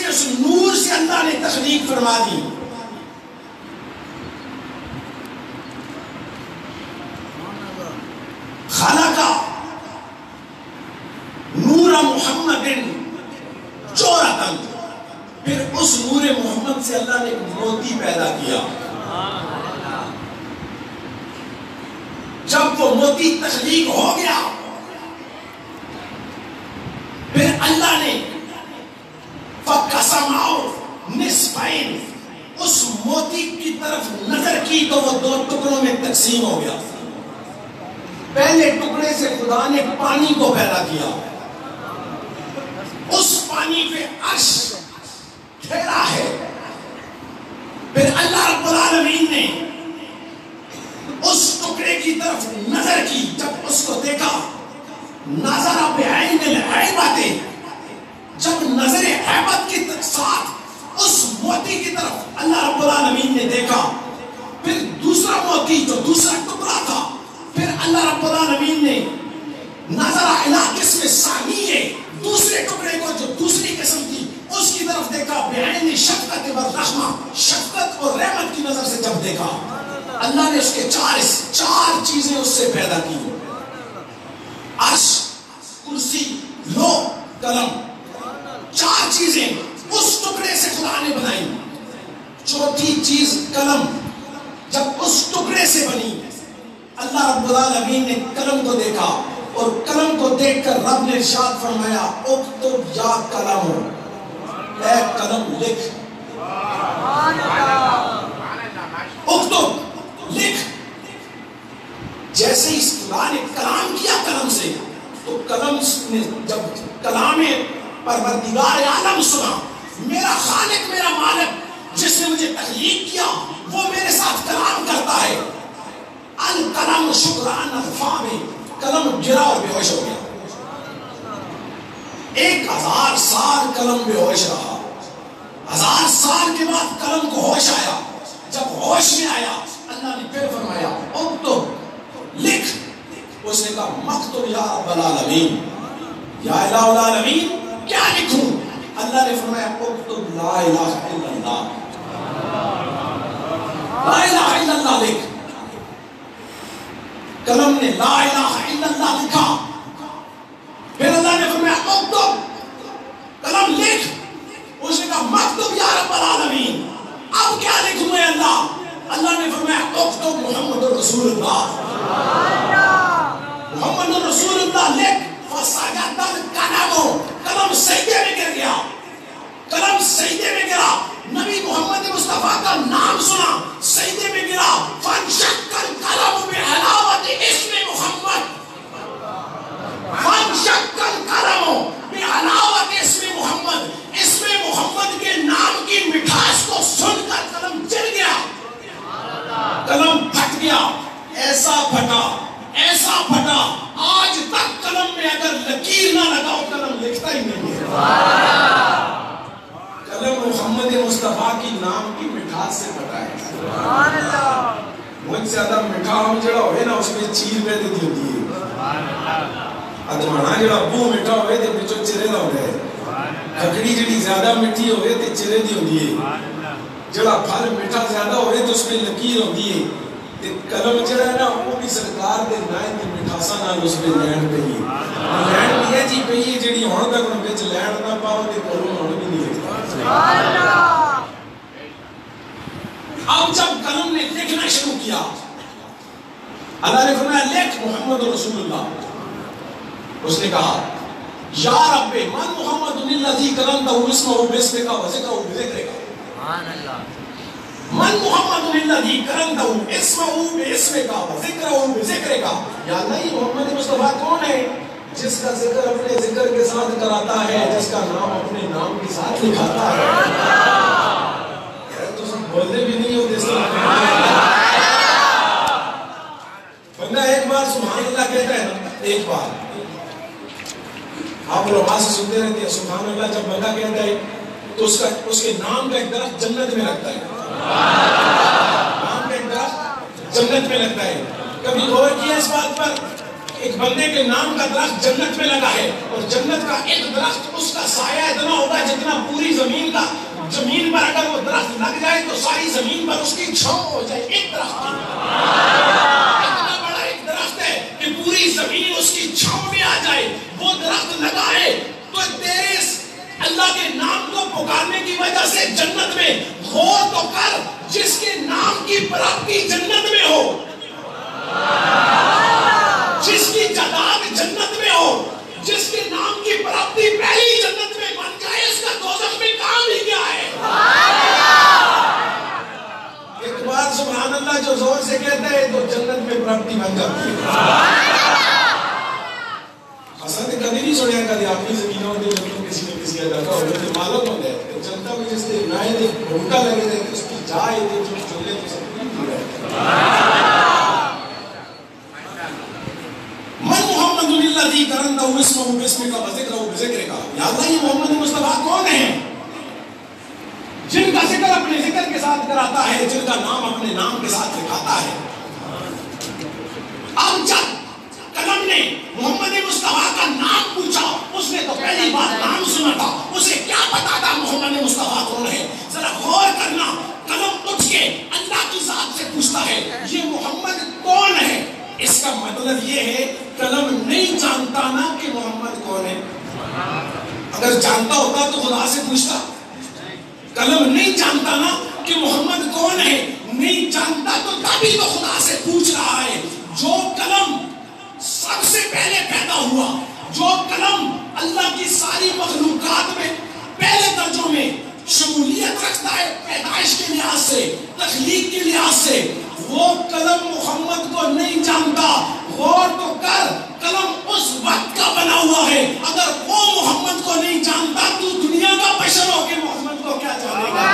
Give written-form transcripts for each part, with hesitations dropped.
اس نور سے اللہ نے تخلیق فرما دی. خلق نور محمد جورتن، پھر اس نور محمد سے اللہ نے ایک موتی پیدا کیا. جب وہ موتی تخلیق ہو گیا پھر اللہ نے فَقَسَمَهُ نِصْفَيْنِ، اس موتی کی طرف نظر کی تو وہ دو ٹکڑوں میں تقسیم ہو گیا. پہلے ٹکڑے سے خدا نے پانی کو پیدا کیا، اس پانی پہ عرش ٹھہرا ہے. پھر اللہ رب العالمین نے اس ٹکڑے کی طرف نظر کی، جب اس کو دیکھا نظر بعین الہیبت، جب نظر ہیبت کے ساتھ اس موتی کی طرف اللہ رب العالمین نے دیکھا. پھر دوسرا موتی جو دوسرا ٹکڑا تھا، پھر اللہ رب العالمین نے نظر الی قسم ثانی، دوسرے ٹکڑے کو جو دوسری قسم تھی اس کی طرف دیکھا بعین شفقت و رحمہ، شفقت اور رحمت کی نظر سے جب دیکھا اللہ نے اس کے چار چیزیں اس سے پیدا کی: عرش، کرسی، لوح، قلم. چار چیزیں اس ٹکڑے سے خدا نے بنائی. چوتھی چیز قلم، جب اس ٹکڑے سے بنی اللہ رب العالمین نے قلم کو دیکھا اور قلم کو دیکھ کر رب نے ارشاد فرمایا اکتب یا قلم، اے قلم لکھ. اکتب لکھ. جیسے اس خدا نے کلام کیا قلم سے، تو قلم نے جب کلام پروردگار عالم سنا، میرا خالق میرا مالک جس نے مجھے تخلیق کیا وہ میرے ساتھ کلام کرتا ہے. القلم شکران الفام، قلم گرا اور بے ہوش ہو گیا. 1000 سال قلم بے ہوش رہا. 1000 سال کے بعد قلم کو ہوش آیا. جب ہوش میں آیا اللہ نے پھر فرمایا اکتب لکھ. اس نے کہا مکتب یا رب العالمین، یا الہ العالمین کیا لکھوں؟ اللہ نے فرمایا اکتب لا الہ الا اللہ، لا الہ الا اللہ لکھ. قلم نے لا الہ الا اللہ لکھا. پھر اللہ نے فرمایا اکتب، قلم لکھ. اس نے کہا مکتب یا رب العالمین، اب کیا لکھوں میں اللہ؟ اللہ نے فرمایا اکتب محمد رسول اللہ، محمد رسول اللہ لکھ. فسجد القلم، قلم سجدے میں گر گیا. قلم سجدے میں گرا. نبی محمد مصطفیٰ کا نام سنا، سجدے میں گرا. فانشق القلم بعلاوت اسم محمد، فانشق القلم بعلاوت اسم محمد. اسم محمد کے نام کی مٹھاس کو سن کر قلم جل گیا. قلم پھٹ گیا. ایسا پھٹا ایسا پھٹا، آج تک قلم میں اگر لکیر نہ لگاؤ قلم لکھتا ہی نہیں ہے. قلم محمد مصطفیٰ کی نام کی مٹھاس سے پھٹا ہے. مجھ سے زیادہ مٹھا ہم جڑا ہوئے نا اس میں چیر پہ دی ہوتی ہے. ادمانا جڑا بو مٹھا ہوئے تے بچو چرے دا ہوئے. کھکڑی جڑی زیادہ مٹھی ہوئے تے چرے دی ہوتی ہے. جڑا پھل مٹھا زیادہ ہوئے تو اس میں لکیر ہوتی ہے. قلم جڑا ہے نا وہ بھی سرکار دے نائن دی مٹھاسا نال اس پہ لینڈ پئی ہے. لینڈ بھی ہے جی پئی ہے جڑی ہون تک ان وچ لینڈ نہ پاؤ تے کرو ہون بھی نہیں ہے. اب جب قلم نے لکھنا شروع کیا اللہ نے فرمایا لکھ محمد رسول اللہ. اس نے کہا یا رب من محمد الذی کلمتہ اسمہ باسمک وذکرہ بذکرک. سبحان اللہ. من محمد الذی کلمتہ اسمہ باسمک وذکرہ بذکرک. یا اللہ یہ محمد مصطفیٰ کون ہے جس کا ذکر اپنے ذکر کے ساتھ کراتا ہے، جس کا نام اپنے نام کے ساتھ لکھاتا ہے. تو سب بولتے بھی نہیں ہوتے اس طرح. بندہ ایک بار سبحان اللہ کہتا ہے نا، ایک بار آپ علماء سے سنتے رہتے ہیں سبحان اللہ جب بندہ کہتا ہے تو اس کے نام کا ایک درخت جنت میں لگتا ہے. نام کا ایک درخت جنت میں لگتا ہے. کبھی غور کیا اس بات پر؟ ایک بندے کے نام کا درخت جنت میں لگا ہے اور جنت کا ایک درخت اس کا سایہ اتنا ہوگا جتنا پوری زمین زمین پر اگر وہ درخت لگ جائے تو ساری زمین پر اس کی چھاؤں ہو جائے. ایک درخت کی اتنا بڑا ایک درخت ہے کہ پوری زمین اس کی چھاؤں میں آ جائے. وہ درخت لگائے تو تیرے اللہ کے نام کو پکارنے کی وجہ سے جنت میں غور تو کر, جس کے نام کی پراپتی جنت میں ہو, جس کی جائیداد جنت میں ہو, جس کے نام کی پراپتی پہلی جنت میں بن جائے, اس کا دوزخ میں کام ہی کیا ہے؟ ایک بار سبحان اللہ جو زور سے کہتا ہے تو جنت میں پراپتی بن جاتی ہے. حسن کبھی نہیں سنیا کبھی اپنی زمینوں میں جب کسی نے کسی کا دیکھا ہوگا تو معلوم ہو گیا کہ جنتا میں جس نے نائے نے گھومتا لگے تھے اس کی جائے تھے جو چولے تو سب نہیں رہے. من محمد الذی کرندہ اسمہ بسم کا بذکرہ بذکر کا, یا اللہ یہ محمد مصطفیٰ کون ہے جن کا ذکر اپنے ذکر کے ساتھ کراتا ہے, جن کا نام اپنے نام کے ساتھ لکھاتا ہے. اب جب قلم نے محمد مصطفیٰ کا نام پوچھا, اس نے تو پہلی بار نام سنا تھا, اسے کیا پتا تھا محمد مصطفیٰ کون ہے؟ ذرا غور کرنا, قلم اٹھ کے اللہ کی ذات سے پوچھتا ہے یہ محمد کون ہے. اس کا مطلب یہ ہے قلم نہیں جانتا نا کہ محمد کون ہے. اگر جانتا ہوتا تو خدا سے پوچھتا. قلم نہیں جانتا نا کہ محمد کون ہے, نہیں جانتا تو تبھی تو خدا سے پوچھ رہا ہے. جو قلم سب سے پہلے پیدا ہوا, جو قلم اللہ کی ساری مخلوقات میں پہلے درجوں میں شمولیت رکھتا ہے پیدائش کے لحاظ سے, تخلیق کے لحاظ سے, وہ قلم محمد کو نہیں جانتا. غور تو کر, قلم اس وقت کا بنا ہوا ہے. اگر وہ محمد کو نہیں جانتا تو دنیا کا بشر ہو کے محمد کو کیا جانے گا؟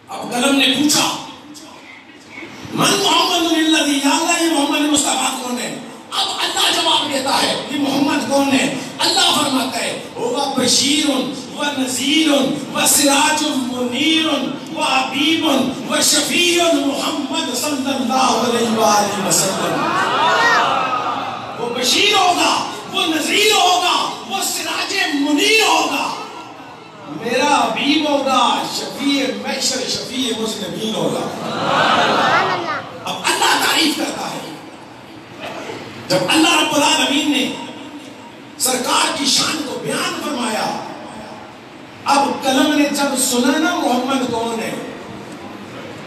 اب قلم نے پوچھا من محمد الذی, یا اللہ یہ محمد مصطفیٰ کون ہے؟ اب اللہ جواب دیتا ہے یہ محمد کون ہے. اللہ فرماتا ہے هو بشیر و نذیر و سراج منیر و حبیب و شفیع محمد صلی اللہ علیہ وآلہ وسلم. وہ بشیر ہوگا, وہ نذیر ہوگا, وہ سراج منیر ہوگا, میرا حبیب ہوگا, شفیع محشر, شفیع مذنبین ہوگا. اب اللہ تعریف کرتا ہے. جب اللہ رب العالمین نے سرکار کی شان کو بیان فرمایا, اب قلم نے جب سنا نا محمد کون ہے,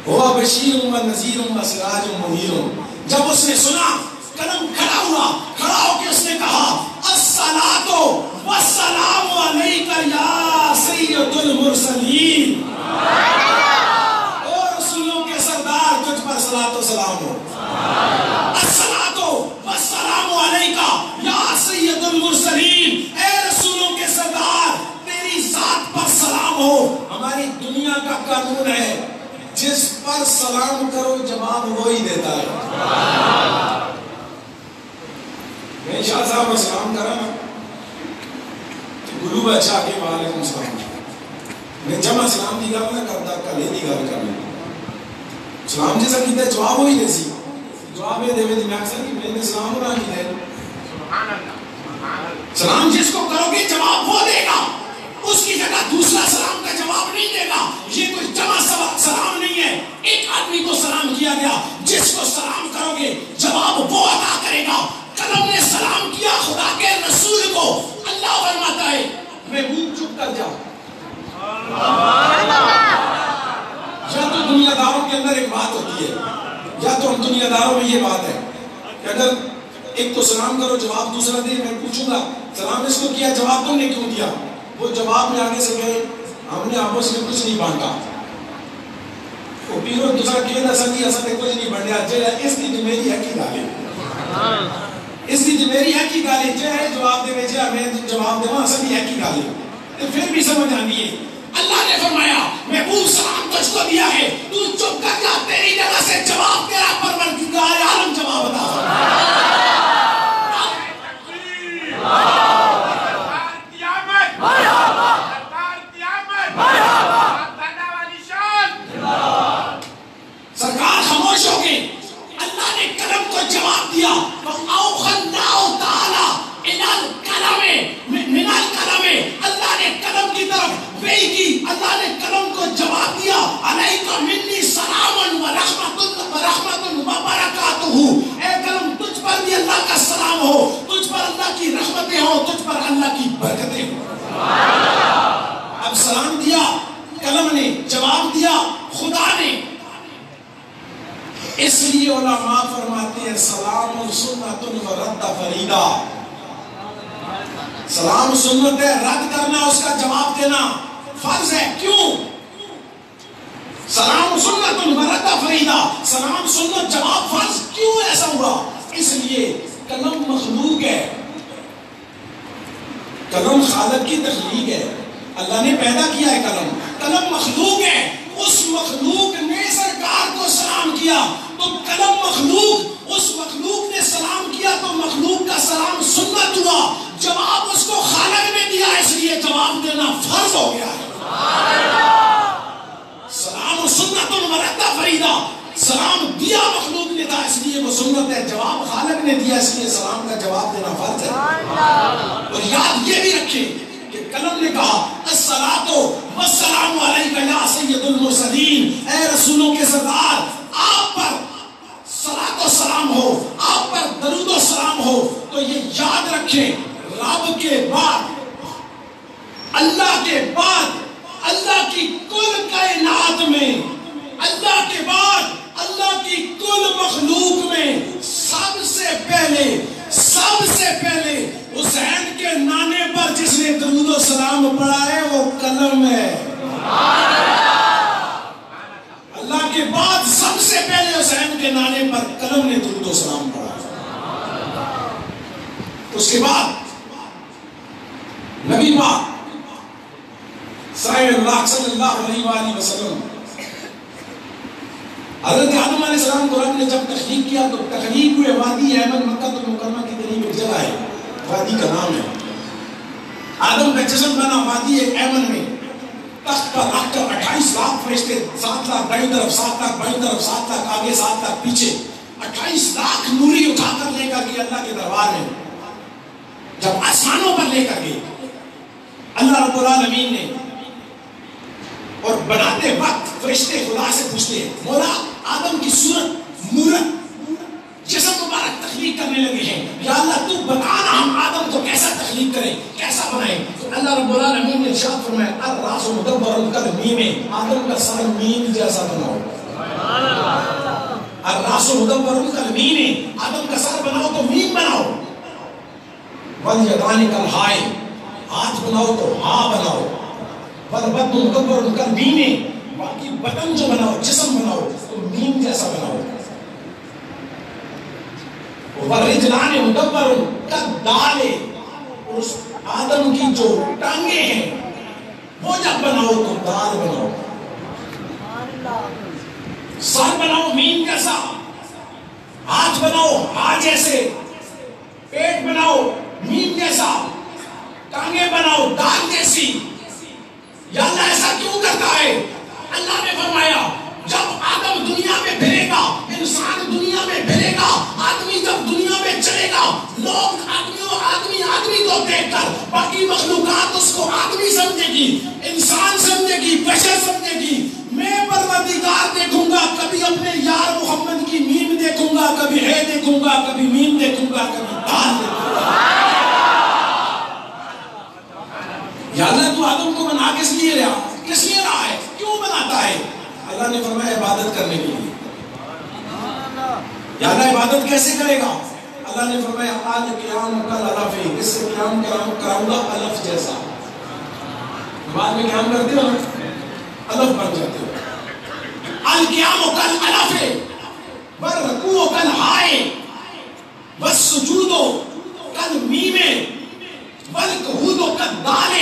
وہ بشیر و نذیر و سراج منیر, جب اس نے سنا قلم کھڑا ہوا, کھڑا ہو کے اس نے کہا الصلاۃ والسلام علیک یا سید المرسلین, اور رسولوں کے سردار تجھ پر صلاۃ و سلام ہو. الصلاۃ والسلام علیک یا سید المرسلین, اے رسولوں کے سردار تیری ذات پر سلام ہو. ہماری دنیا کا قانون ہے جس پر سلام کرو جواب وہی دیتا ہے. میں شاہ صاحب کو سلام کرا نا تو گلو بچا کے وعلیکم السلام, میں جمع سلام دی گل نہ کرتا, کلے دی گل کرنا. سلام جیسا کیتا ہے جواب وہی دے سی, جواب یہ دے میں میں اکثر کہ میں نے سلام ہونا نہیں دے. سلام جس کو کرو گے جواب وہ دے گا, اس کی جگہ دوسرا سلام کا جواب نہیں دے گا. یہ کوئی جمع سلام نہیں ہے, ایک آدمی کو سلام کیا گیا, جس کو سلام کرو گے جواب وہ ادا کرے گا. قلم نے سلام کیا خدا کے رسول کو, اللہ فرماتا ہے محبوب چپ کر جا. یا تو دنیا داروں کے اندر ایک بات ہوتی ہے, یا تو ہم دنیا داروں میں یہ بات ہے کہ اگر ایک تو سلام کرو جواب دوسرا دے, میں پوچھوں گا سلام اس کو کیا جواب تم نے کیوں دیا, وہ جواب میں آگے سے کہے ہم نے آپس میں کچھ نہیں بانٹا. وہ پیرو دوسرا کہے نہ سکی اصل میں کچھ نہیں بانٹا, اس کی میری ہے کی گالی, اس کی میری ہے کی گالی, جو ہے جواب دے ویچے ہمیں جواب دے وہاں اصل ہے کی گالی. پھر بھی سمجھ آنی ہے. اللہ نے فرمایا محبوب سلام تجھ کو دیا ہے, تو چپ کر جا, تیری جگہ سے جواب تیرا پروردگار عالم جواب عطا فرمائے. سرکار اس لیے علماء فرماتے ہیں سلام سنت و رد فریدہ. سلام سنت ہے، رد کرنا اس کا جواب دینا فرض ہے. کیوں؟ سلام سنت و رد فریدہ، سلام سنت جواب فرض. کیوں ایسا ہوا؟ اس لیے قلم مخلوق ہے، قلم خالق کی تخلیق ہے، اللہ نے پیدا کیا ہے. قلم مخلوق ہے. اس مخلوق نے سرکار کو سلام کیا تو قلم مخلوق، اس مخلوق نے سلام کیا تو مخلوق کا سلام سنت ہوا. جواب اس کو خالق نے دیا، اس لیے جواب دینا فرض ہو گیا ہے. سلام سنت مرد فریدہ، سلام دیا مخلوق نے تھا اس لیے وہ سنت ہے، جواب خالق نے دیا اس لیے سلام کا جواب دینا فرض ہے. اور یاد یہ بھی رکھیں کہ قلم نے کہا الصلاۃ والسلام علیک یا سید المرسلین، اے رسولوں کے سردار آپ پر صلاۃ و سلام ہو، آپ پر درود و سلام ہو. تو یہ یاد رکھیں رب کے بعد، اللہ کے بعد، اللہ کی کل کائنات میں، اللہ کے بعد اللہ کی کل مخلوق میں سب سے پہلے حسین کے نانے پر جس نے درود و سلام پڑھا ہے وہ قلم ہے. اللہ کے بعد سب سے پہلے حسین کے نانے پر قلم نے درود و سلام پڑھا. اس کے بعد نبی پاک صلی اللہ علیہ وآلہ وسلم، حضرت آدم علیہ السلام کو رب نے جب تخلیق کیا تو تخلیق ہوئے وادی ایمن مکہ المکرمہ کے قریب ایک جگہ ہے، وادی کا نام ہے. آدم کا جسم بنا وادی ایمن میں، تخت پر رکھ کر 28 لاکھ فرشتے، 7 لاکھ دائیں طرف، 7 لاکھ بائیں طرف، 7 لاکھ آگے، 7 لاکھ پیچھے، 28 لاکھ نوری اٹھا کر لے کر گئے اللہ کے دربار میں. جب آسمانوں پر لے کر گئے اللہ رب العالمین نے، اور بناتے وقت فرشتے خدا سے پوچھتے ہیں مولا آدم کی صورت مورت جسم مبارک تخلیق کرنے لگے ہیں، یا اللہ تو بتانا ہم آدم کو کیسا تخلیق کریں، کیسا بنائیں. اللہ رب العالمین نے ارشاد فرمایا الراس مدبر کالمیم، آدم کا سر میم جیسا بناؤ. الراس مدبر کالمیم، آدم کا سر بناؤ تو میم بناؤ. والیدان کالہائے، ہاتھ بناؤ تو ہاں بناؤ. والبطن مدبر کالمیم، باقی بطن جو بناؤ، جسم بناؤ تو میم جیسا بناؤ. والرجلان مدبر کالدال، اور اس آدم کی جو ٹانگیں ہیں وہ جب بناؤ تو دال بناؤ. سر بناؤ میم جیسا، ہاتھ بناؤ ہاں جیسے، پیٹ بناؤ میم جیسا، ٹانگیں بناؤ دال جیسی. یا اللہ ایسا کیوں کرتا ہے؟ اللہ نے فرمایا جب آدم دنیا میں پھرے گا، انسان دنیا میں پھرے گا، آدمی جب دنیا میں چلے گا، لوگ آدمی کو دیکھ کر باقی مخلوقات اس کو آدمی سمجھے گی، انسان سمجھے گی، بشر سمجھے گی. میں پروردگار دیکھوں گا، کبھی اپنے یار محمد کی میم دیکھوں گا، کبھی ہے دیکھوں گا، کبھی میم دیکھوں گا، کبھی دال دیکھوں گا. یا اللہ تو آدم کو بنا کس لیے رہا ہے، کیوں بناتا ہے؟ اللہ نے فرمایا عبادت کرنے کے لیے. یا اللہ عبادت کیسے کرے گا؟ اللہ نے فرمایا آج قیام کل الف، اس سے قیام کراؤں گا الف جیسا. بعد میں قیام کرتے ہو الف بن جاتے ہو. القیام کل الف والرکوع کل ہائے والسجود کل میم والقعود کل دال.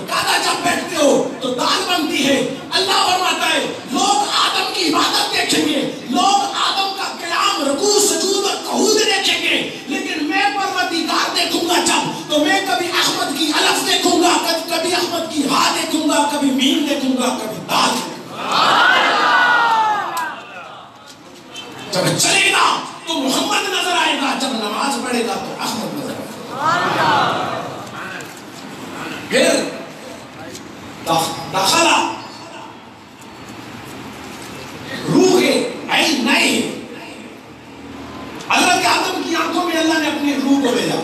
قاعدہ جب بیٹھتے ہو تو دال بنتی ہے. اللہ فرماتا ہے لوگ آدم کی عبادت دیکھیں گے، لوگ آدم کا قیام، رکوع، سجود اور قعود دیکھیں گے، لیکن میں پروردگار دیکھوں گا جب، تو میں کبھی احمد کی الف دیکھوں گا، کبھی احمد کی ہا دیکھوں گا، کبھی میم دیکھوں گا، کبھی دال دیکھوں گا. جب چلے گا تو محمد نظر آئے گا، جب نماز پڑھے گا تو احمد نظر آئے گا. پھر داخلہ روح عین نئے، اللہ کے آدم کی آنکھوں میں اللہ نے اپنی روح کو بھیجا.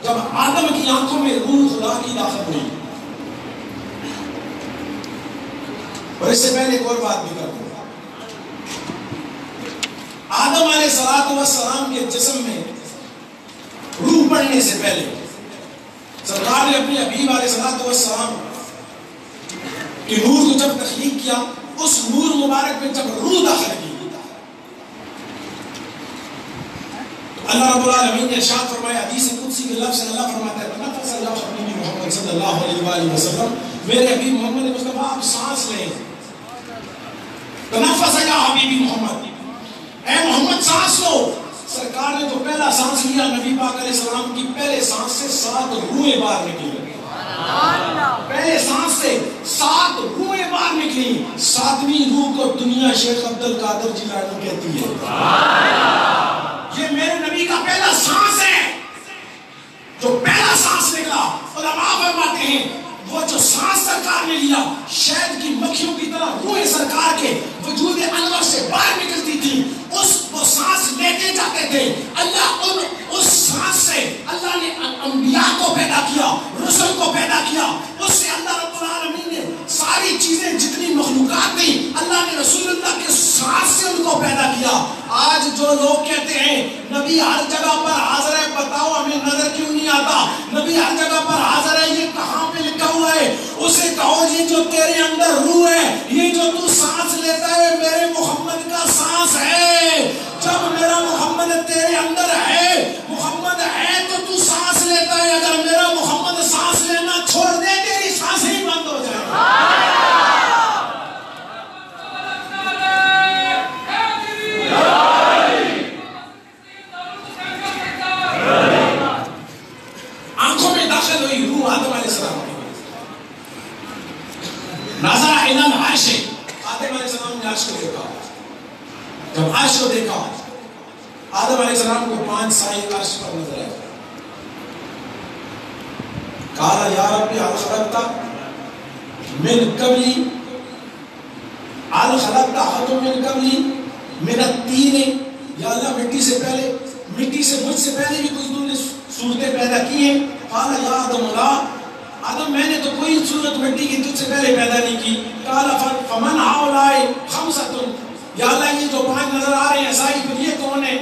جب آدم کی آنکھوں میں روح خدا کی داخل ہوئی. اور اس سے پہلے ایک اور بات بھی کرتا ہوں. آدم علیہ السلام کے جسم میں روح پڑنے سے پہلے سرکار نے اپنے حبیب علیہ السلام کے نور کو جب تخلیق کیا، اس نور مبارک میں جب روح داخل کی، اللہ رب العالمین نے ارشاد فرمایا حدیث قدسی کے لفظ اللہ فرماتا ہے تنفس یا حبیبی محمد صلی اللہ علیہ وآلہ وسلم، میرے حبیب محمد مصطفیٰ آپ سانس لیں، تنفس یا حبیبی محمد، اے محمد سانس لو۔ سرکار نے تو پہلا سانس لیا، نبی پاک علیہ السلام کی پہلے سانس سے 7 روحیں باہر نکلی، پہلے سانس سے 7 روحیں باہر نکلی، 7ویں روح کو دنیا شیخ عبد القادر جیلانی کہتی ہے۔ یہ میرے نبی کا پہلا سانس ہے، جو پہلا سانس نکلا۔ علماء فرماتے ہیں وہ جو سانس سرکار نے لیا، شہد کی مکھیوں کی طرح روح سرکار کے وجود انور سے باہر نکلتی تھی، وہ سانس لیتے جاتے تھے۔ اللہ اس سانس سے اللہ نے انبیاء کو پیدا کیا، رسل کو پیدا کیا، اس سے اللہ رب العالمین نے ساری چیزیں جتنی مخلوقات تھی، اللہ نے رسول اللہ کے سانس سے ان کو پیدا کیا۔ آج جو لوگ کہتے ہیں نبی ہر جگہ پر حاضر ہے، بتاؤ ہمیں نظر کیوں نہیں آتا؟ نبی ہر جگہ پر حاضر ہے، یہ کہاں پہ لکھا ہوا ہے؟ اسے کہو یہ جو تیرے اندر روح ہے، یہ جو تو سانس لیتا ہے میرے محمد کا سانس ہے۔ جب میرا محمد تیرے اندر ہے، محمد ہے تو سانس لیتا ہے۔ اگر میرا محمد سانس لینا چھوڑ دے تیری سانس ہی بند ہو جائے۔ آنکھوں میں داخل ہوئی روح آدم علیہ السلام کی، نظر الی العرش، آدم علیہ السلام نے عرش کو دیکھا۔ جب عرش کو دیکھا، آدم علیہ السلام کو 5 سائے عرش پر نظر آئے۔ کہا یا رب هل خلقت من قبلی، هل خلقت احد من قبلی من الطین، یا اللہ مٹی سے پہلے، مٹی سے مجھ سے پہلے بھی کوئی تم نے صورتیں پیدا کی ہیں؟ قال یا آدم لا، آدم میں نے تو کوئی صورت مٹی کی تجھ سے پہلے پیدا نہیں کی۔ قال فمن هؤلاء خمسۃ، یا اللہ یہ جو 5 نظر آ رہے ہیں سائی، پھر یہ کون ہے؟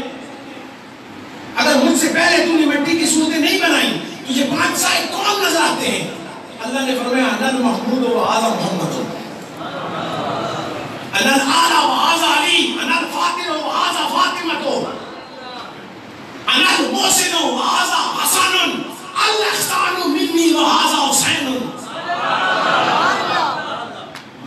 اگر مجھ سے پہلے تو نے مٹی کی صورتیں نہیں بنائی تو یہ 5 سائے کون نظر آتے ہیں؟ اللہ نے فرمایا انا محمود و هذا محمد، انا الاعلی و هذا علی، انا الفاطر و هذا فاطمہ، انا المحسن و هذا حسن، الاحسان منی و هذا حسین۔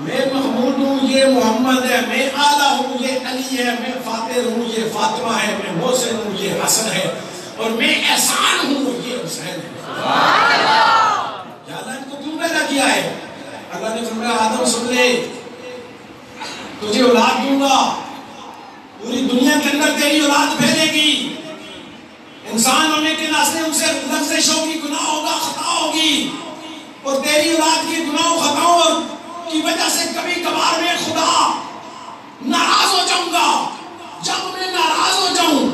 میں محمود ہوں، یہ محمد ہے، میں اعلیٰ ہوں، یہ علی ہے، میں فاطر ہوں، یہ فاطمہ ہے، میں محسن ہوں، یہ حسن ہے، اور میں احسان ہوں، یہ حسین ہے۔ یا اللہ ان کو کیوں پیدا کیا ہے؟ اللہ نے فرمایا آدم سن لے، تجھے اولاد دوں گا، پوری دنیا کے اندر تیری اولاد پھیلے گی، انسان ہونے کے ناطے ان سے لفظ ہوگی، گناہ ہوگا، خطا ہوگی، اور تیری اولاد کی گناہ و خطاؤں کی وجہ سے کبھی کبھار میں خدا ناراض ہو جاؤں گا۔ جب میں ناراض ہو جاؤں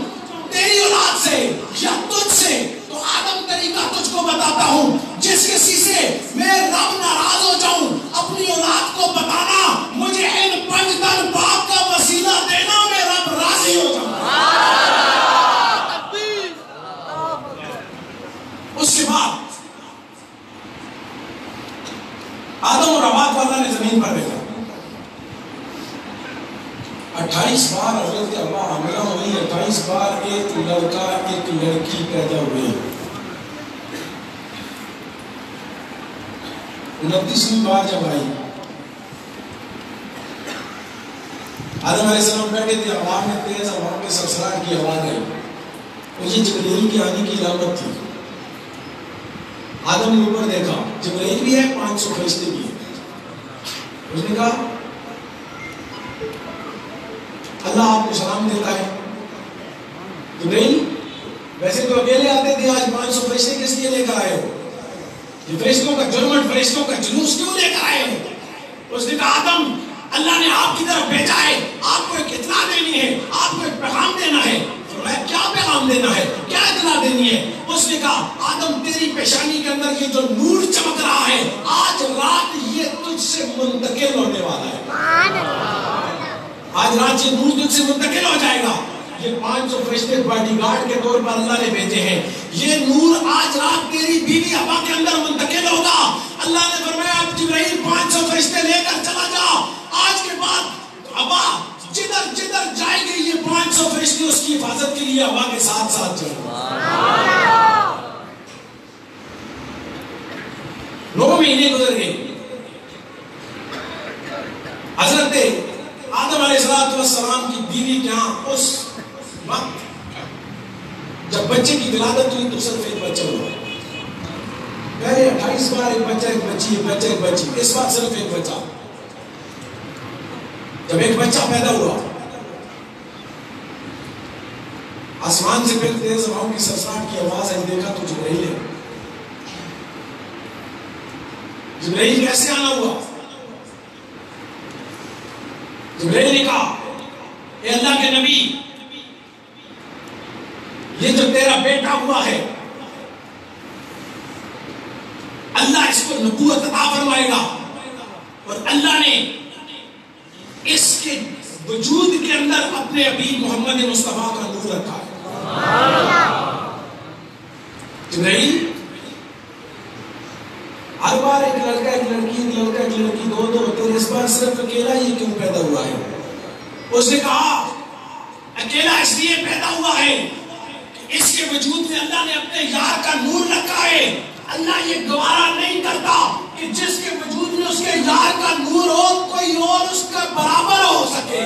تیری اولاد سے یا تجھ سے، تو آدم طریقہ تجھ کو بتاتا ہوں، جس کسی سے میں رب ناراض ہو جاؤں، اپنی اولاد کو بتانا مجھے ان 5 تن باپ کا وسیلہ دینا، میں رب راضی ہو جاؤں۔ اس کے بعد آدم اور حوا کو اللہ نے زمین پر بھیجا۔ 28 بار حضرت حوا حاملہ ہوئی، 28 بار ایک لڑکا ایک لڑکی پیدا ہوئی، 29ویں بار جب آئی، آدم علیہ السلام بیٹھے تھے، ہوا میں تیز ہوا کے سرسراہٹ کی آواز آئی، اور یہ جبرائیل کی آنے کی علامت تھی۔ آدم نے اوپر دیکھا، جبرائیل بھی ہے، 500 فرشتے بھی ہیں۔ اس نے کہا اللہ آپ کو سلام دیتا ہے۔ جبرائیل ویسے تو اکیلے آتے تھے، آج 500 فرشتے کس لیے لے کر آئے ہو؟ یہ فرشتوں کا جرمٹ، فرشتوں کا جلوس کیوں لے کر آئے ہو؟ اس نے کہا آدم اللہ نے آپ کی طرف بھیجا ہے، آپ کو ایک اطلاع دینی ہے، آپ کو ایک پیغام دینا ہے۔ کیا پیغام دینا ہے، کیا اطلاع دینی ہے؟ اس نے کہا آدم تیری پیشانی کے اندر یہ جو نور چمک رہا ہے، آج رات یہ تجھ سے منتقل ہونے والا ہے، آج رات یہ نور تجھ سے منتقل ہو جائے گا۔ یہ 500 فرشتے باڈی گارڈ کے طور پر اللہ نے بھیجے ہیں. یہ نور آج رات تیری بیوی ہوا کے اندر منتقل ہوگا. اللہ نے فرمایا اب جبرائیل 500 فرشتے لے کر چلا جا. آج کے بعد ہوا جدھر جدھر جائے گی یہ 500 فرشتے اس کی حفاظت کے لیے ہوا کے ساتھ ساتھ چلیں. 9 مہینے گزر گئے. حضرت آدم علیہ السلام کی بیوی کے ہاں اس وقت جب بچے کی ولادت ہوئی تو صرف ایک بچہ ہوا. پہلے 28 بار ایک بچہ ایک بچی ایک بچہ ایک بچی، اس بار صرف ایک بچہ. جب ایک بچہ پیدا ہوا آسمان سے پھر تیز ہواؤں کی سرسراہٹ کی آواز آئی. دیکھا تو جبرائیل ہے. جبرائیل کیسے آنا ہوا؟ جبرائیل نے کہا اے اللہ کے نبی یہ جو تیرا بیٹا ہوا ہے اللہ اس کو نبوت عطا فرمائے گا اور اللہ نے اس کے وجود کے اندر اپنے حبیب محمد مصطفیٰ کا نور رکھا ہے. جبرائیل ہر بار ایک لڑکا ایک لڑکی ایک لڑکا ایک لڑکی دو ہوتے ہیں، اس بار صرف اکیلا ہی کیوں پیدا ہوا ہے؟ اس نے کہا اکیلا اس لیے پیدا ہوا ہے کہ اس کے وجود میں اللہ نے اپنے یار کا نور رکھا ہے. اللہ یہ گوارا نہیں کرتا کہ جس کے وجود میں اس کے یار کا نور ہو کوئی اور اس کا برابر ہو سکے.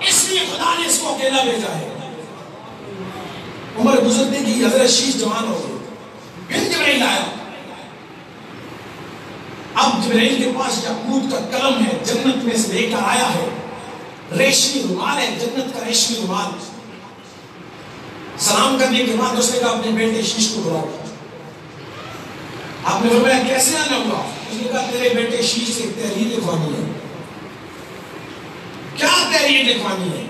اس لیے خدا نے اس کو اکیلا بھیجا ہے. عمر گزرنے کی حضرت شیش جوان ہو گئی. پھر جبرائیل آیا. اب جبرائیل کے پاس یاقوت کا قلم ہے، جنت میں سے لے کر آیا ہے. ریشمی رومال ہے، جنت کا ریشمی رومال. سلام کرنے کے بعد اس نے کہا اپنے بیٹے شیش کو بلاؤ. آپ نے فرمایا کیسے آنا ہوا؟ اس نے کہا تیرے بیٹے شیش سے ایک تحریر لکھوانی ہے. کیا تحریر لکھوانی ہے؟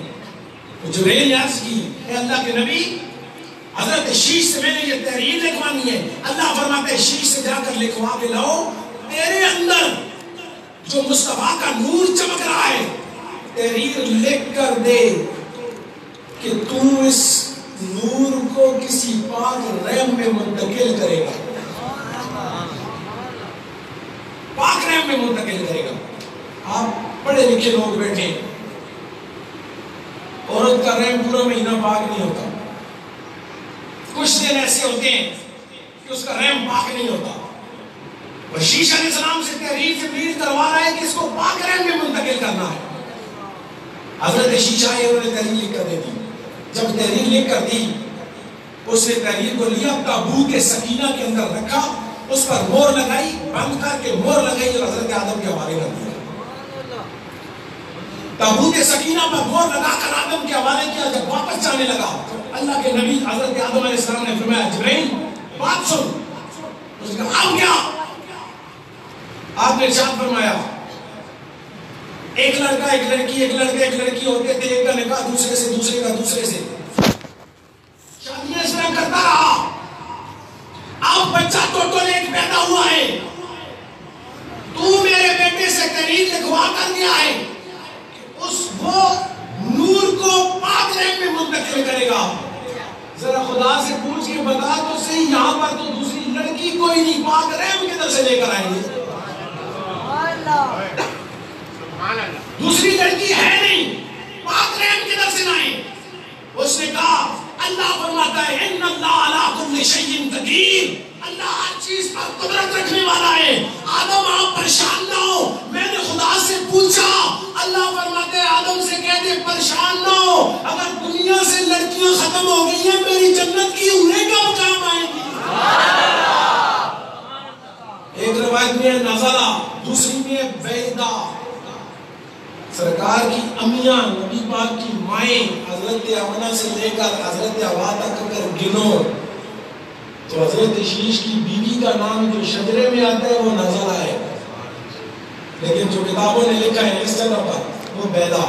تو جبرائیل نے عرض کی اے اللہ کے نبی حضرت شیش سے میں نے یہ تحریر لکھوانی ہے. اللہ فرماتے ہیں شیش سے جا کر لکھوا کے لاؤ تیرے اندر جو مصطفیٰ کا نور چمک رہا ہے تحریر لکھ کر دے کہ تو اس نور کو کسی پاک رحم میں منتقل کرے گا. پاک رحم میں منتقل کرے گا. آپ پڑھے لکھے لوگ بیٹھے، عورت کا رحم پورا مہینہ پاک نہیں ہوتا. کچھ دن ایسے ہوتے ہیں کہ اس کا رحم پاک نہیں ہوتا. شیش علیہ السلام سے تحریر سے پلیز کروا رہا ہے کہ اس کو پاک رحم میں منتقل کرنا ہے. حضرت شیش آئے انہوں نے تحریر لکھ کر دے دی. جب تحریر لکھ کر دی اس نے تحریر کو لیا تابوت سکینہ کے اندر رکھا، اس پر مہر لگائی، بند کر کے مہر لگائی اور حضرت آدم کے حوالے کر دیا. تابوت سکینہ پر مہر لگا کر آدم کے حوالے کیا. جب واپس جانے لگا اللہ کے نبی حضرت آدم علیہ السلام نے فرمایا جبرائیل بات سن. اس نے کہا آؤ کیا؟ آپ نے ارشاد فرمایا ایک لڑکا ایک لڑکی ایک لڑکا ایک لڑکی ہوتے تھے، ایک کا نکاح دوسرے سے دوسرے کا دوسرے سے شادیاں اس طرح کرتا رہا. اب بچہ ٹوٹل ایک پیدا ہوا ہے. تو میرے بیٹے سے تحریر لکھوا کر دیا ہے اس وہ نور کو پاک رحم میں منتقل کرے گا. ذرا خدا سے پوچھ کے بتا تو صحیح یہاں پر تو دوسری لڑکی کوئی نہیں، پاک رحم کدھر سے لے کر آئیں گے؟ دوسری لڑکی ہے نہیں، پاک رحم کدھر سے لائیں؟ اس نے کہا اللہ فرماتا ہے ان اللہ علی کل شیء قدیر، اللہ ہر چیز پر قدرت رکھنے والا ہے. آدم آپ پریشان نہ ہو، میں نے خدا سے پوچھا. اللہ فرماتے ہیں آدم سے کہہ دے پریشان نہ ہو، اگر دنیا سے لڑکیاں ختم ہو گئی ہیں میری جنت کی انہیں کب کام آئیں گی؟ ایک روایت میں نزلہ، دوسری میں بیدہ. سرکار کی امیاں نبی پاک کی مائیں حضرت آمنہ سے لے کر حضرت حوا تک اگر گنو تو حضرت شیش کی بیوی کا نام جو شجرے میں آتا ہے وہ نزلہ ہے، لیکن جو کتابوں نے لکھا ہے اس جگہ پر وہ بیدہ.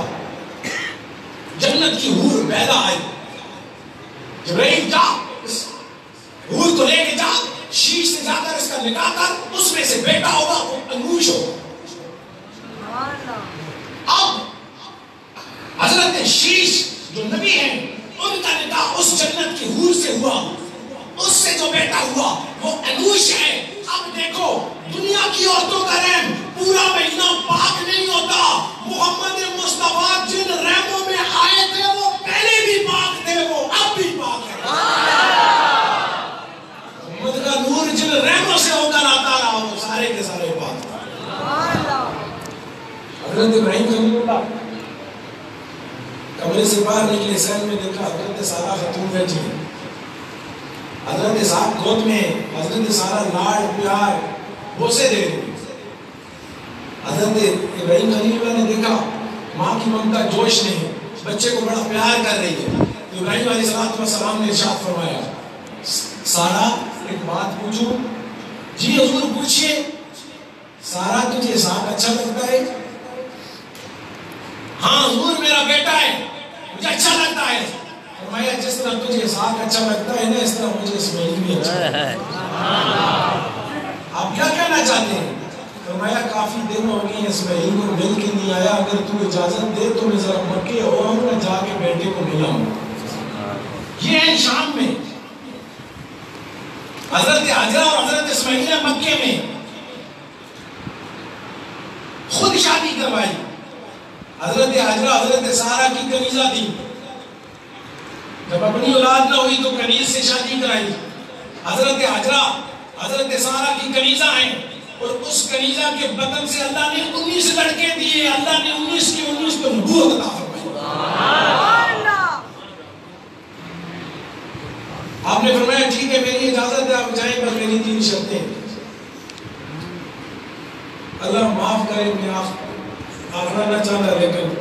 جنت کی حور بیدہ آئی. جبرائیل جا حور کو لے کے جا، شیش سے جا کر اس کا نکاح کر، اس میں سے بیٹا ہوگا وہ انوش ہوگا. اب حضرت شیش جو نبی ہیں ان کا نکاح اس جنت کی حور سے ہوا، اس سے جو بیٹا ہوا وہ انوش ہے۔ اب دیکھو دنیا کی عورتوں کا رحم پورا مہینہ پاک نہیں ہوتا، محمد مصطفیٰ جن رحموں میں آئے تھے وہ پہلے بھی پاک تھے، وہ اب بھی پاک ہے۔ محمد کا نور جن رحموں سے ہو کر آتا رہا وہ سارے کے سارے پاک تھے۔ حضرت ابراہیم خلیل اللہ کمرے سے باہر نکلے، سہن میں دیکھا حضرت سارہ خاتون بیٹھی ہے، حضرت اسحاق گود میں، حضرت سارہ لاڈ پیار بوسے دے رہی۔ حضرت ابراہیم خلیل اللہ نے دیکھا ماں کی ممتا جوش نہیں، بچے کو بڑا پیار کر رہی ہے۔ تو ابراہیم علیہ السلام نے ارشاد فرمایا سارہ ایک بات پوچھوں؟ جی حضور پوچھئے۔ سارہ تجھے اسحاق اچھا لگتا ہے؟ ہاں حضور میرا بیٹا ہے مجھے اچھا لگتا ہے۔ فرمایا جس طرح تجھے اسحاق اچھا لگتا ہے نا اس طرح مجھے اسماعیل بھی اچھا لگتا ہے۔ آپ کیا کہنا چاہتے ہیں؟ فرمایا کافی دن ہو گئی اسماعیل کو مل کے نہیں آیا، اگر تو اجازت دے تو میں ذرا مکے ہو آؤں میں جا کے بیٹے کو ملا ہوں۔ یہ ہے شام میں حضرت حاجرہ اور حضرت اسماعیل مکے میں خود شادی کروائی۔ حضرت حاجرہ حضرت سارہ کی کنیزہ تھی، جب اپنی اولاد نہ ہوئی تو کنیز سے شادی کرائی۔ حضرت حاجرہ حضرت سارہ کی کنیزہ ہیں اور اس کنیزہ کے بطن سے اللہ نے 19 لڑکے دیے، اللہ نے 19 کی 19 کو نبوت عطا فرمائی۔ آپ نے فرمایا ٹھیک ہے میری اجازت ہے آپ جائیں پر میری 3 شرطیں۔ اللہ معاف کرے میں آخرا نہ چاہتا لیکن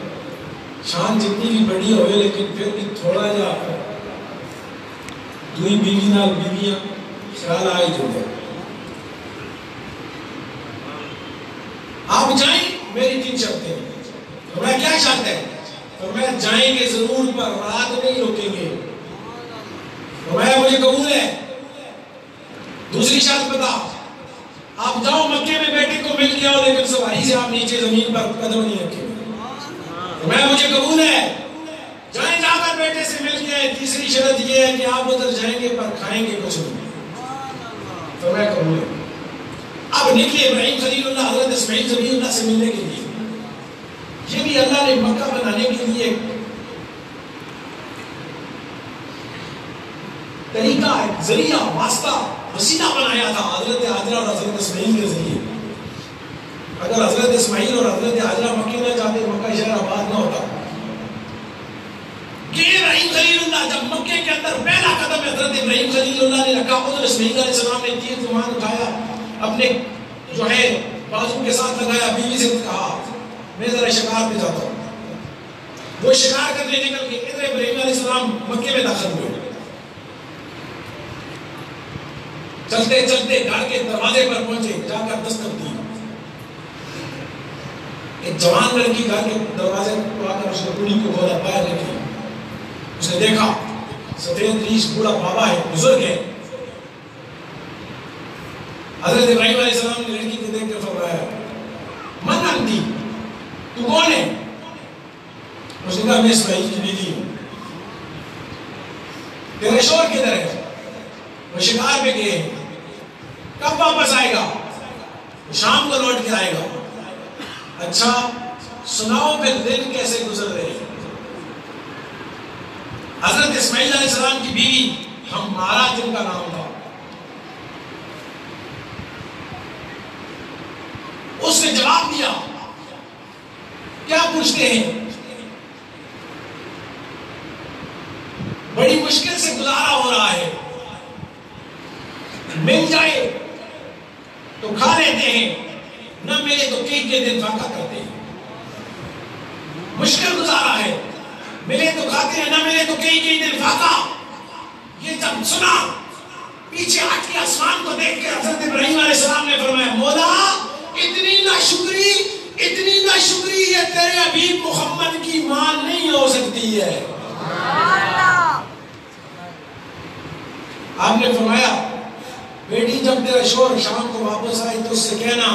شان جتنی بھی بڑی ہوئے لیکن پھر بھی تھوڑا جا دوئی بیوی نال بیویاں خیال آئی جو ہے۔ آپ جائیں میری 3 شرطیں۔ فرمایا کیا شرط ہے؟ فرمایا جائیں گے ضرور پر رات نہیں روکیں گے۔ فرمایا مجھے قبول ہے۔ دوسری شرط بتا، آپ جاؤ مکے میں بیٹے کو مل کے آؤ لیکن سواری سے آپ نیچے زمین پر قدم نہیں رکھیں گے۔ فرمایا مجھے قبول ہے، جائیں جا کر بیٹے سے مل کے۔ تیسری شرط یہ ہے کہ آپ ادھر جائیں گے پر کھائیں گے کچھ نہیں۔ فرمایا قبول ہے۔ اب نکلے ابراہیم خلیل اللہ حضرت اسماعیل ذبیح اللہ سے ملنے کے لیے۔ یہ بھی اللہ نے مکہ بنانے کے لیے طریقہ، ذریعہ، واسطہ، وسیلہ بنایا تھا حضرت حاجرہ اور حضرت اسماعیل کے ذریعے۔ اگر حضرت اسماعیل اور حضرت حاجرہ مکے نہ جاتے مکہ شہر آباد نہ ہوتا۔ یہ ابراہیم خلیل اللہ جب مکے کے اندر پہلا قدم حضرت ابراہیم خلیل اللہ نے رکھا، حضرت اسماعیل علیہ السلام نے تیر کمان اٹھایا، اپنے جو ہے بازو کے ساتھ لگایا، بیوی سے کہا میں ذرا شکار پہ جاتا ہوں۔ وہ شکار کرنے نکل کے ادھر ابراہیم علیہ السلام مکے میں داخل ہوئے۔ چلتے چلتے گھر کے دروازے پر پہنچے، جا کر دستک دی۔ ایک جوان لڑکی گھر کے دروازے پر آ کر اس نے کڑی کو کھولا، باہر نکلی۔ اس نے دیکھا سفید ریش بوڑھا بابا ہے، بزرگ ہے۔ حضرت ابراہیم علیہ السلام نے لڑکی کو دیکھ کر فرمایا من انتی، تو کون ہے؟ اس نے کہا میں اسماعیل کی بیوی ہوں۔ تیرے شوہر کدھر ہے؟ وہ شکار پہ گئے، کب واپس آئے گا؟ شام کو لوٹ کے آئے گا۔ اچھا سناؤ پھر دن کیسے گزر رہے ہیں؟ حضرت اسماعیل علیہ السلام کی بیوی ہمارا جن کا نام تھا، اس نے جواب دیا کیا پوچھتے ہیں؟ بڑی مشکل سے گزارا ہو رہا ہے، مل جائے تو کھا لیتے ہیں، نہ ملے تو کئی کے دن فاقہ کرتے ہیں۔ مشکل گزارا ہے، ملے تو کھاتے ہیں، نہ ملے تو کئی دن فاقہ۔ یہ جب سنا پیچھے ہٹ کے آسمان کو دیکھ کے حضرت ابراہیم علیہ السلام نے فرمایا مولا اتنی ناشکری یہ تیرے حبیب محمد کی ماں نہیں ہو سکتی ہے۔ آپ نے فرمایا بیٹی جب تیرا شوہر شام کو واپس آئے تو اس سے کہنا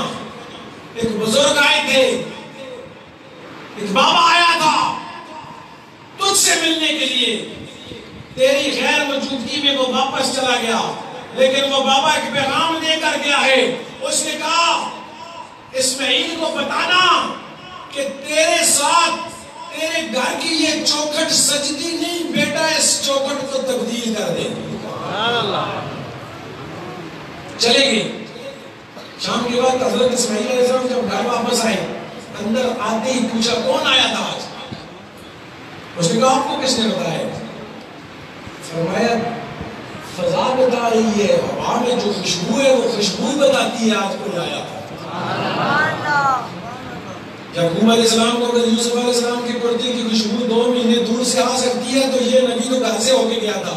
ایک بزرگ آئے تھے، ایک بابا آیا تھا، سے ملنے کے لیے تیری غیر موجودگی میں وہ واپس چلا گیا، لیکن وہ بابا ایک پیغام دے کر گیا ہے. اس نے کہا اسماعیل کو بتانا کہ تیرے ساتھ تیرے گھر کی یہ چوکھٹ سجدی نہیں، بیٹا اس چوکھٹ کو تبدیل کر دے. چلے گئے. شام کے بعد حضرت اسماعیل علیہ السلام جب گھر واپس آئے، اندر آتے ہی پوچھا کون آیا تھا آج؟ اس نے کہا آپ کو کس نے بتایا؟ فرمایا فضا بتا رہی ہے، ہوا میں جو خوشبو ہے وہ خوشبو بتاتی ہے آج کوئی آیا تھا. یعقوب علیہ السلام کو اگر یوسف علیہ السلام کے کرتے کی خوشبو 2 مہینے دور سے آ سکتی ہے تو یہ نبی تو گھر سے ہو کے گیا تھا.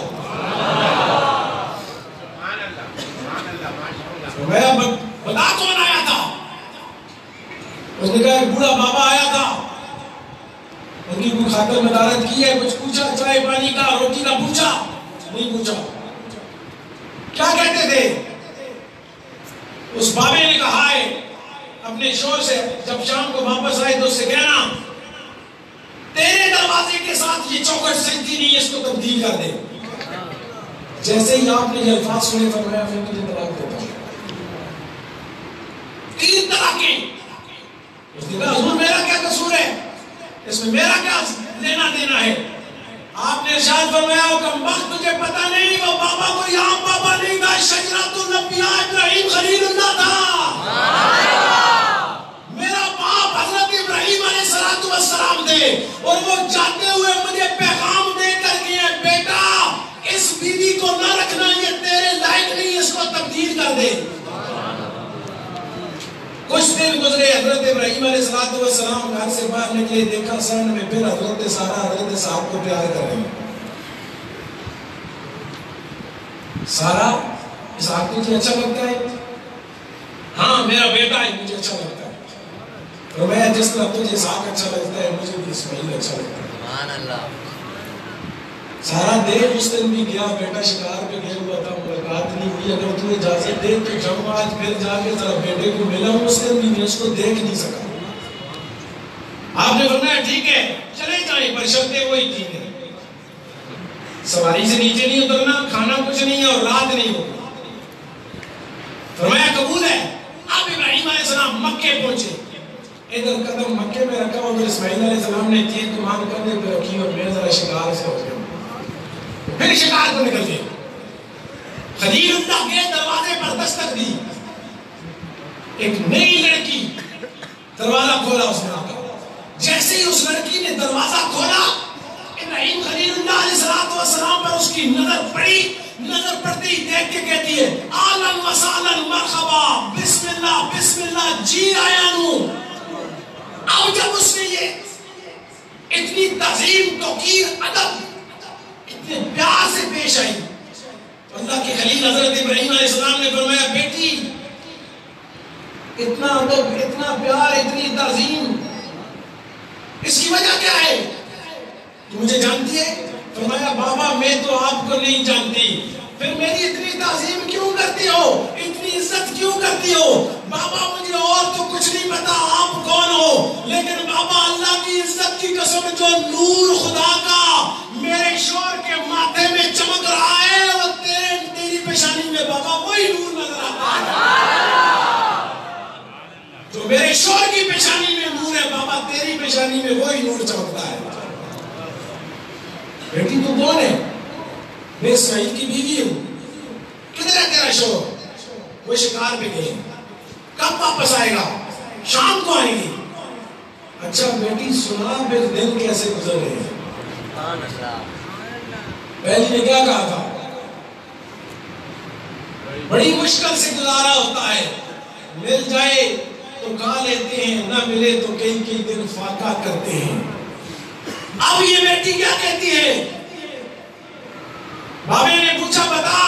فرمایا بتا کون آیا تھا؟ اس نے کہا ایک بوڑھا بابا آیا تھا، ان کی کوئی خاطر مدارت کی ہے، کچھ پوچھا، چائے پانی کا روٹی کا پوچھا؟ نہیں پوچھا. کیا کہتے تھے؟ اس بابے نے کہا ہے اپنے شوہر سے جب شام کو واپس آئے تو اس سے کہنا تیرے دروازے کے ساتھ یہ چوکھٹ سجدی نہیں، اس کو تبدیل کر دے. جیسے ہی آپ نے یہ الفاظ سنے فرمایا میں تجھے طلاق دیتا ہوں. 3 طلاقیں. اس نے کہا حضور میرا کیا قصور ہے، اس میں میرا کیا لینا دینا ہے؟ آپ نے ارشاد فرمایا کم وقت تجھے پتہ نہیں وہ بابا کوئی عام بابا نہیں تھا، شجرۃ الانبیاء ابراہیم خلیل اللہ تھا. میرا باپ حضرت ابراہیم علیہ السلام تھے، اور وہ جاتے ہوئے مجھے پیغام دے کر گئے بیٹا اس بیوی کو نہ رکھنا، یہ تیرے لائق نہیں، اس کو تبدیل کر دے. کچھ دن گزرے، حضرت ابراہیم علیہ السلام گھر سے باہر نکلے، دیکھا سن میں پھر حضرت سارا حضرت صاحب کو پیار کر رہی. سارا اسحاق کو تجھے اچھا لگتا ہے؟ ہاں میرا بیٹا ہے، مجھے اچھا لگتا ہے. اور میں جس طرح تجھے اسحاق اچھا لگتا ہے مجھے بھی اسماعیل اچھا لگتا ہے. سبحان اللہ. سارا دیر اس دن بھی گیا، بیٹا شکار پہ گیا ہوا تھا، ملاقات نہیں ہوئی. اگر تمہیں اجازت دے تو جب آج پھر جا کے ذرا بیٹے کو ملا ہوں، اس دن بھی میں اس کو دیکھ نہیں سکا. آپ نے فرمایا ٹھیک ہے چلے جائیں، پر شرطیں وہی تین ہیں. سواری سے نیچے نہیں اترنا، کھانا کچھ نہیں ہے اور رات نہیں ہوگی. فرمایا قبول ہے. آپ ابراہیم علیہ السلام مکے پہنچے، ادھر قدم مکے میں رکھا اور اسماعیل علیہ السلام نے تیر کمان کرنے پہ رکھی اور میں ذرا شکار سے ہو گیا. پھر شکار کو نکل گئے. خلیل اللہ کے دروازے پر دستک دی. ایک نئی لڑکی دروازہ کھولا، اس نے آ کر جیسے ہی اس لڑکی نے دروازہ کھولا ابراہیم خلیل اللہ علیہ السلام پر اس کی نظر پڑی. نظر پڑتی ہی دیکھ کے کہتی ہے آلن و سالن مرحبا، بسم اللہ جی آیا نو. اب جب اس نے یہ اتنی تعظیم توقیر ادب اتنے پیار سے پیش آئی، اللہ کے خلیل حضرت ابراہیم علیہ السلام نے فرمایا بیٹی اتنا ادب، اتنا پیار، اتنی تعظیم، اس کی وجہ کیا ہے؟ تو مجھے جانتی ہے؟ فرمایا بابا میں تو آپ کو نہیں جانتی، پھر میری اتنی تعظیم کیوں کرتی ہو، اتنی عزت کیوں کرتی ہو؟ بابا مجھے اور تو کچھ نہیں پتا آپ کون ہو، لیکن بابا اللہ کی عزت کی قسم جو نور خدا کا میرے شوہر کے ماتھے میں چمک رہا ہے اور تیری پیشانی میں بابا وہی نور نظر آتا ہے. جو میرے شوہر کی پیشانی میں نور ہے بابا تیری پیشانی میں وہی نور چمکتا ہے. بیٹی تو کون ہے؟ میں اسماعیل کی بیوی ہوں. کدھر ہے تیرا شوہر؟ وہ شکار پہ گئے. کب واپس آئے گا؟ شام کو آئیں گے. اچھا بیٹی سنا پھر دن کیسے گزر رہے ہیں؟ پہلی نے کیا کہا تھا؟ بڑی مشکل سے گزارا ہوتا ہے، مل جائے تو کھا لیتے ہیں، نہ ملے تو کئی دن فاقہ کرتے ہیں. اب یہ بیٹی کیا کہتی ہے؟ بابے نے پوچھا بتا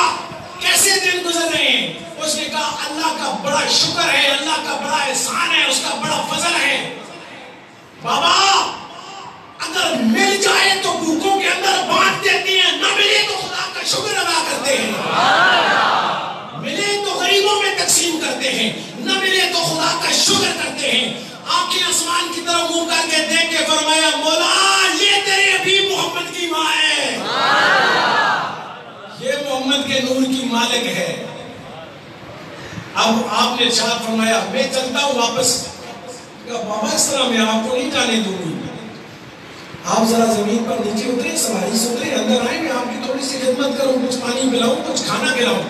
کیسے دن گزر رہے ہیں؟ اس نے کہا اللہ کا بڑا شکر ہے، اللہ کا بڑا احسان ہے، اس کا بڑا فضل ہے. بابا اگر مل جائے تو بھوکوں کے اندر بانٹ دیتی ہیں، نہ ملے تو خدا کا شکر ادا کرتے ہیں. ملے تو غریبوں میں تقسیم کرتے ہیں، نہ ملے تو خدا کا شکر کرتے ہیں. آنکھیں آسمان کی طرف منہ کر کے دیکھ کے فرمایا مولا یہ تیرے حبیب محمد کی اب آپ نے ارشاد فرمایا میں چلتا ہوں واپس. بابا اس طرح میں آپ کو نہیں جانے دوں گی. آپ ذرا زمین پر نیچے اترے, سواری سے اترے, اندر آئے, میں آپ کی تھوڑی سی خدمت کروں, کچھ پانی پلاؤں, کچھ کھانا کھلاؤں.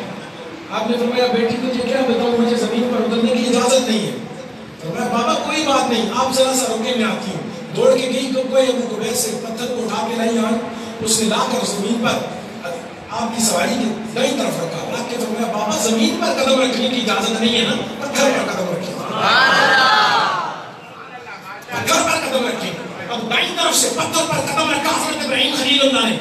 آپ نے فرمایا بیٹی تجھے کیا بتاؤں, مجھے زمین پر اترنے کی اجازت نہیں ہے. فرمایا بابا کوئی بات نہیں, آپ ذرا سا رکے, میں آتی ہوں. دوڑ کے گئی تو کوئی ابو قبیس سے پتھر کو اٹھا کے لائی, اس نے لا کر زمین پر آپ کی سواری کی دائیں طرف رکھا, رکھ کے فرمایا بابا زمین پر قدم رکھنے کی اجازت نہیں ہے نا, پتھر پر قدم رکھیں, پتھر پر قدم رکھیں. اب دائیں طرف سے پتھر پر قدم رکھا حضرت ابراہیم خلیل اللہ نے.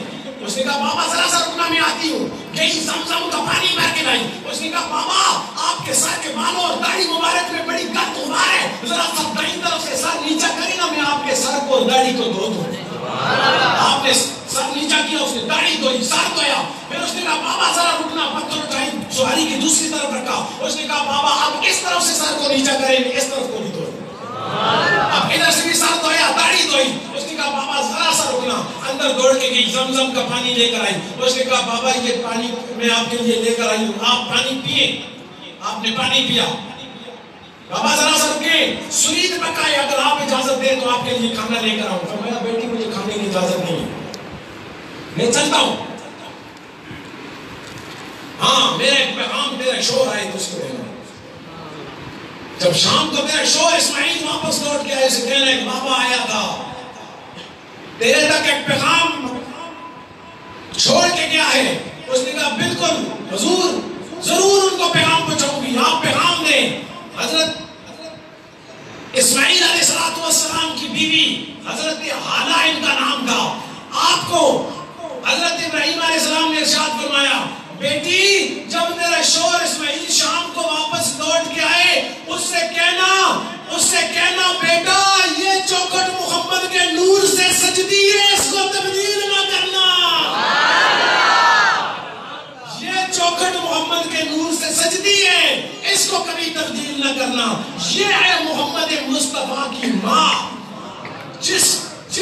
اس نے کہا بابا ذرا سا رکنا, میں آتی ہوں. گئی زمزم کا پانی بھر کے لائی. اس نے کہا بابا آپ کے سر کے بالوں اور داڑھی مبارک میں بڑی گند غبار ہے, ذرا سا دائیں طرف سے سر نیچا کریں نا, میں آپ کے سر کو اور داڑھی کو دھو دوں. آپ نے سر نیچا کیا, اس نے داڑھی دھوئی, سر دھویا. پھر اس نے کہا بابا ذرا رکنا, پتھر اٹھائی, سواری کی دوسری طرف رکھا. اس نے کہا بابا آپ اس طرف سے سر کو نیچا کریں, اس طرف کو بھی دھو. اب ادھر سے بھی سر دھویا, داڑھی دھوئی. اس نے کہا بابا ذرا سا رکنا, اندر دوڑ کے گئی, زمزم کا پانی لے کر آئی. اس نے کہا بابا یہ پانی میں آپ کے لیے لے کر آئی ہوں, آپ پانی پیئے. آپ نے پانی پیا. بابا ذرا سا رکے, سرید پکائے, اگر آپ اجازت دیں تو آپ کے لیے کھانا لے کر آؤں. فرمایا بیٹی مجھے کھانے کی اجازت نہیں ہے, میں چلتا ہوں. ہاں میرا ایک پیغام تیرا شوہر آئے تو اس کو دینا. جب شام کو تیرا شوہر اسماعیل واپس لوٹ کے آئے, اسے کہنا ایک بابا آیا تھا, تیرے تک ایک پیغام چھوڑ کے گیا ہے. اس نے کہا بالکل حضور, ضرور ان کو پیغام پہنچاؤں گی, آپ پیغام دیں. حضرت اسماعیل علیہ السلام کی بیوی حضرت حالہ ان کا نام تھا. آپ کو حضرت ابراہیم علیہ السلام نے ارشاد فرمایا بیٹی جب تیرا شوہر اسماعیل شام کو واپس لوٹ کے آئے, اس سے کہنا بیٹا یہ چوکھٹ محمد کے نور سے سجدی ہے, اس کو تبدیل نہ کرنا. یہ چوکھٹ محمد کے نور سے سجدی ہے, اس کو کبھی تبدیل نہ کرنا. یہ ہے محمد مصطفیٰ کی ماں, جس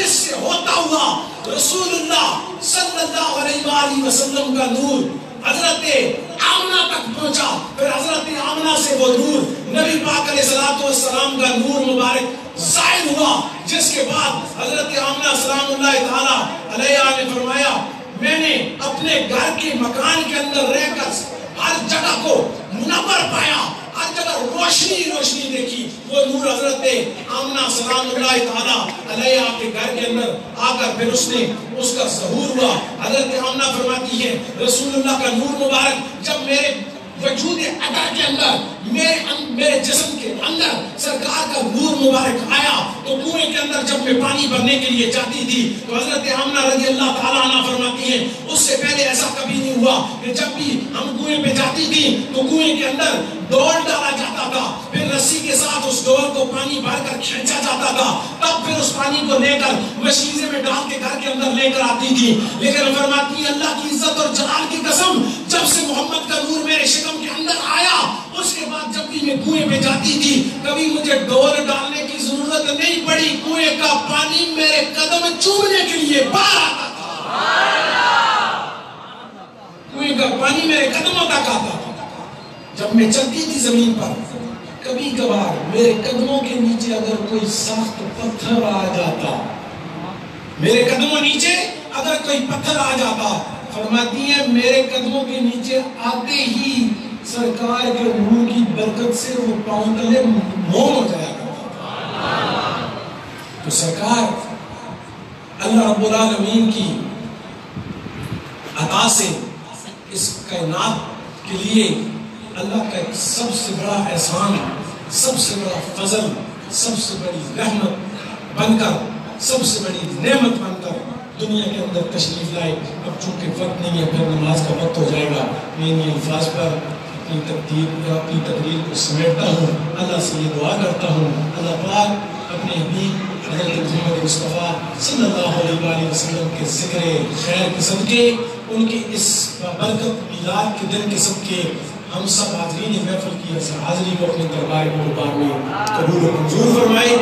سے ہوتا ہوا رسول اللہ صلی اللہ علیہ وآلہ وسلم کا نور حضرت آمنہ تک پہنچا. پھر حضرت آمنہ سے وہ نور نبی پاک علیہ السلام کا نور مبارک ظاہر ہوا, جس کے بعد حضرت آمنہ سلام اللہ تعالی علیہ نے فرمایا میں نے اپنے گھر کے مکان کے اندر رہ کر ہر جگہ کو منور پایا, ہر جگہ روشنی دیکھی. وہ نور حضرت آمنہ سلام اللہ تعالی علیہ آپ کے گھر کے اندر آ کر پھر اس کا ظہور ہوا. حضرت آمنہ فرماتی ہے رسول اللہ کا نور مبارک جب میرے وجود ادا کے اندر, میرے جسم کے اندر سرکار کا نور مبارک آیا, تو کنویں کے اندر جب میں پانی بھرنے کے لیے جاتی تھی تو حضرت آمنہ رضی اللہ تعالیٰ عنہ فرماتی ہیں اس سے پہلے ایسا کبھی نہیں ہوا کہ جب بھی ہم کنویں پہ جاتی تھی تو کنویں کے اندر ڈول ڈالا جاتا تھا, پھر رسی کے ساتھ اس ڈول کو پانی بھر کر کھینچا جاتا تھا, تب پھر اس پانی کو لے کر مشیزے میں ڈال کے گھر کے اندر لے کر آتی تھی. لیکن فرماتی ہے اللہ کی عزت اور جلال کی قسم جب سے محمد کا نور میرے شکم کے اندر آیا, اس کے بعد جب بھی میں کنویں پہ جاتی تھی کبھی مجھے ڈول ڈالنے کی ضرورت نہیں پڑی, کنویں کا پانی میرے قدم چومنے کے لیے باہر آتا تھا. کنویں کا پانی میرے قدموں تک آتا تھا. جب میں چلتی تھی زمین پر کبھی کبھار میرے قدموں کے نیچے اگر کوئی سخت پتھر آ جاتا, میرے قدموں نیچے اگر کوئی پتھر آ جاتا, فرماتی ہے میرے قدموں کے نیچے آتے ہی سرکار کے نور کی برکت سے وہ پاؤں تلے موم ہو جایا کرتا. تو سرکار اللہ رب العالمین کی عطا سے اس کائنات کے لیے اللہ کا ایک سب سے بڑا احسان, سب سے بڑا فضل, سب سے بڑی رحمت بن کر, سب سے بڑی نعمت بن کر دنیا کے اندر تشریف لائے. اب چونکہ وقت نہیں ہے, پھر نماز کا وقت ہو جائے گا, میں ان الفاظ پر اپنی تقریر کو سمیٹتا ہوں. اللہ سے یہ دعا کرتا ہوں اللہ پاک اپنے حبیب حضرت محمد مصطفیٰ صلی اللہ علیہ وآلہ وسلم کے ذکر خیر کے صدقے, ان کے اس برکت میلاد کے دن کے صدقے ہم سب حاضرین محفل کی حاضری کو اپنے دربار میں قبول و منظور فرمائے.